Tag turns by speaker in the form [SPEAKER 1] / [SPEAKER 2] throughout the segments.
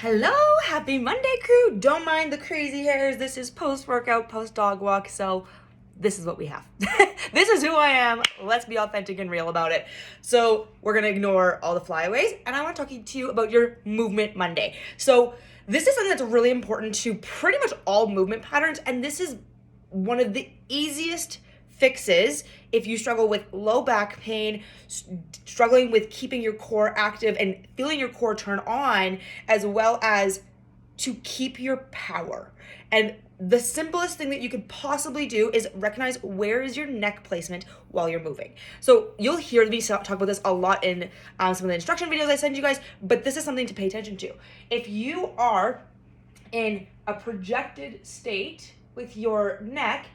[SPEAKER 1] Hello, happy Monday crew. Don't mind the crazy hairs. This is post-workout, post-dog walk, so this is what we have. This is who I am. Let's be authentic and real about it. So we're gonna ignore all the flyaways, and I want to talk to you about your movement Monday. So this is something that's really important to pretty much all movement patterns, and this is one of the easiest fixes if you struggle with low back pain, struggling with keeping your core active and feeling your core turn on, as well as to keep your power. And the simplest thing that you could possibly do is recognize where is your neck placement while you're moving. So you'll hear me talk about this a lot in some of the instruction videos I send you guys, but this is something to pay attention to. If you are in a projected state with your neck,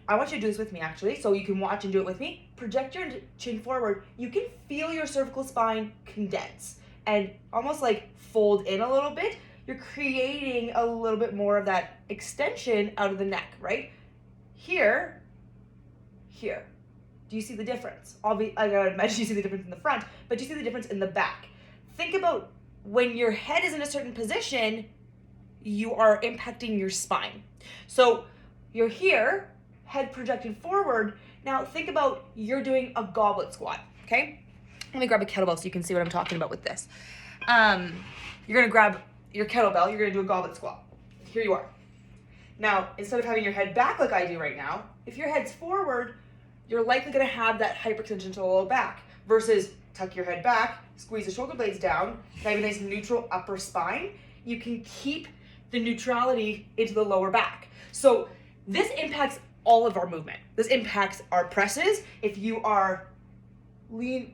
[SPEAKER 1] I want you to do this with me actually, so you can watch and do it with me. Project your chin forward. You can feel your cervical spine condense and almost like fold in a little bit. You're creating a little bit more of that extension out of the neck, right? Here. Do you see the difference? I imagine you see the difference in the front, but do you see the difference in the back? Think about when your head is in a certain position, you are impacting your spine. So you're here, head projected forward. Now think about you're doing a goblet squat, okay? Let me grab a kettlebell so you can see what I'm talking about with this. You're gonna grab your kettlebell, you're gonna do a goblet squat. Here you are. Now, instead of having your head back like I do right now, if your head's forward, you're likely gonna have that hyperextension to the low back versus tuck your head back, squeeze the shoulder blades down, and have a nice neutral upper spine. You can keep the neutrality into the lower back. So this impacts all of our movement. This impacts our presses. If you are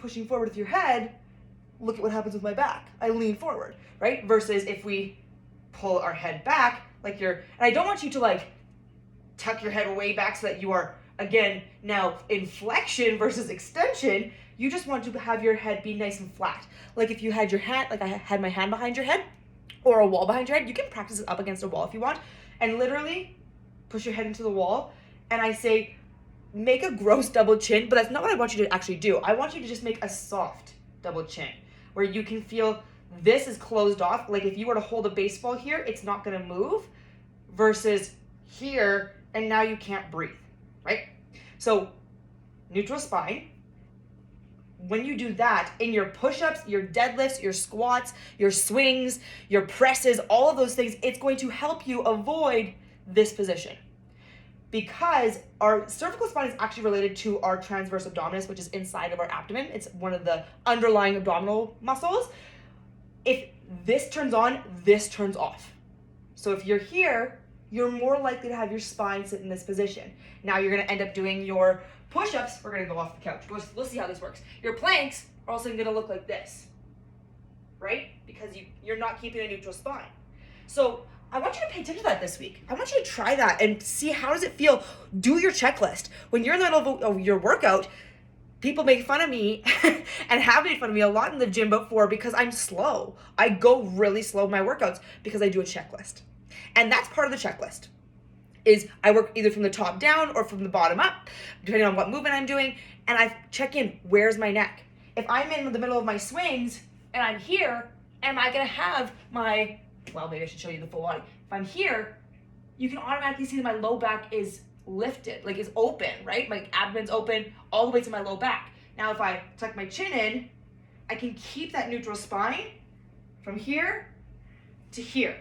[SPEAKER 1] pushing forward with your head, look at what happens with my back. I lean forward, right? Versus if we pull our head back, and I don't want you to tuck your head way back so that you are, again, now in flexion versus extension. You just want to have your head be nice and flat. Like if you had your hand, like I had my hand behind your head or a wall behind your head, you can practice it up against a wall if you want, and literally push your head into the wall. And I say, make a gross double chin, but that's not what I want you to actually do. I want you to just make a soft double chin where you can feel this is closed off. Like if you were to hold a baseball here, it's not gonna move versus here, and now you can't breathe, right? So neutral spine. When you do that in your push-ups, your deadlifts, your squats, your swings, your presses, all of those things, it's going to help you avoid this position. Because our cervical spine is actually related to our transverse abdominis, which is inside of our abdomen. It's one of the underlying abdominal muscles. If this turns on, this turns off. So if you're here, you're more likely to have your spine sit in this position. Now you're gonna end up doing your push-ups. We're gonna go off the couch. We'll see how this works. Your planks are also gonna look like this, right? Because you're not keeping a neutral spine. So I want you to pay attention to that this week. I want you to try that and see how does it feel. Do your checklist. When you're in the middle of your workout, people make fun of me and have made fun of me a lot in the gym before because I'm slow. I go really slow in my workouts because I do a checklist. And that's part of the checklist. Is I work either from the top down or from the bottom up, depending on what movement I'm doing, and I check in, where's my neck? If I'm in the middle of my swings and I'm here, am I gonna have my, well, maybe I should show you the full body. If I'm here, you can automatically see that my low back is lifted, like is open, right? My abdomen's open all the way to my low back. Now, if I tuck my chin in, I can keep that neutral spine from here to here,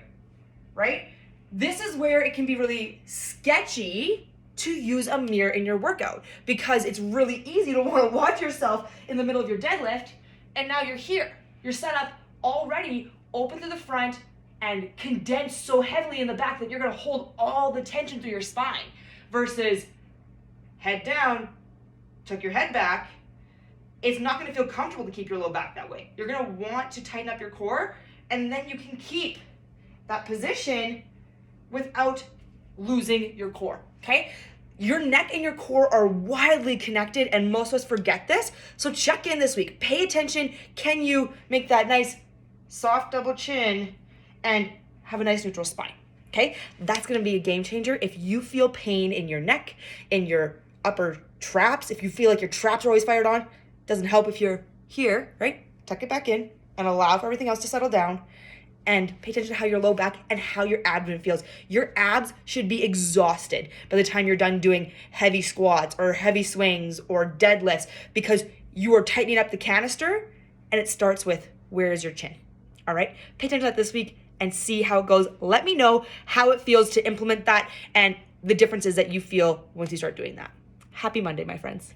[SPEAKER 1] right? This is where it can be really sketchy to use a mirror in your workout because it's really easy to want to watch yourself in the middle of your deadlift, and now you're here. You're set up already, open to the front, and condensed so heavily in the back that you're gonna hold all the tension through your spine versus head down, tuck your head back. It's not gonna feel comfortable to keep your low back that way. You're gonna want to tighten up your core, and then you can keep that position without losing your core, okay? Your neck and your core are wildly connected, and most of us forget this. So check in this week. Pay attention. Can you make that nice soft double chin and have a nice neutral spine, okay? That's gonna be a game changer. If you feel pain in your neck, in your upper traps, if you feel like your traps are always fired on, doesn't help if you're here, right? Tuck it back in and allow for everything else to settle down. and pay attention to how your low back and how your abdomen feels. Your abs should be exhausted by the time you're done doing heavy squats or heavy swings or deadlifts, because you are tightening up the canister, and it starts with, where is your chin? All right, pay attention to that this week and see how it goes. Let me know how it feels to implement that and the differences that you feel once you start doing that. Happy Monday, my friends.